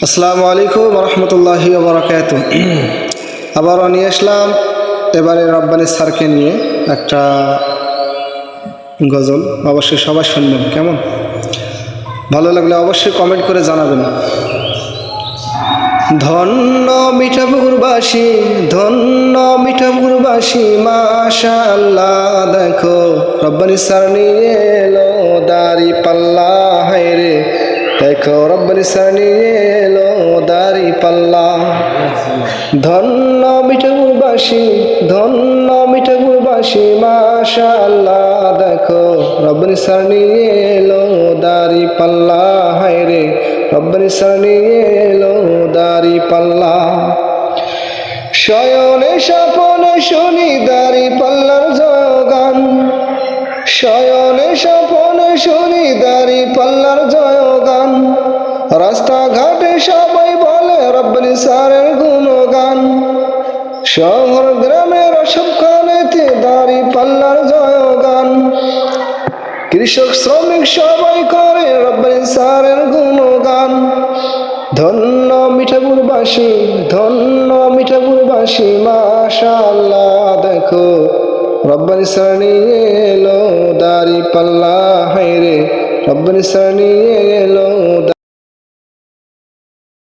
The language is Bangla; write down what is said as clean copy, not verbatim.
আসসালামু আলাইকুম রহমতুল্লাহি ওয়া বারাকাতুহু। আবারও নিয়ে আসলাম এবারে রব্বানী স্যারকে নিয়ে একটা গজল। অবশ্যই সবাই শুনবেন, কেমন ভালো লাগলে অবশ্যই কমেন্ট করে জানাবেন। ধন্য মিঠাপুরবাসী, ধন্য মিঠাপুরবাসী, মাশাআল্লাহ দেখো রব্বানী স্যার নিয়ে এলো দাড়ি পাল্লা, হায় রে দেখো রব্বানী স্যার নিয়ে এলো দাড়ি পাল্লা। ধন্য মিঠাপুরবাসী, ধন্য মিঠাপুরবাসী, মাশাআল্লাহ দেখো রব্বানী স্যার নিয়ে এলো দাড়ি পাল্লা, হায় রে রব্বানী স্যার নিয়ে এলো দাড়ি পাল্লা। শয়নে স্বপনে শুনি দাড়ি পাল্লার জয়গান, শয়নে স্বপনে শুনি দাড়ি পাল্লার জয়গান। রাস্তাঘাটে সবাই বলে রব্বানী স্যারের গুণগান, শহর গ্রামের সবখানেতে দাড়ি পাল্লার জয়গান। কৃষক শ্রমিক সবাই করে রব্বানী স্যারের গুণগান। ধন্য মিঠাপুরবাসী, ধন্য মিঠাপুরবাসী, মাশাআল্লাহ দেখো রব্বানী স্যার নিয়ে এলো দাড়ি পাল্লা, হায় রে রব্বানী স্যার নিয়ে এলো।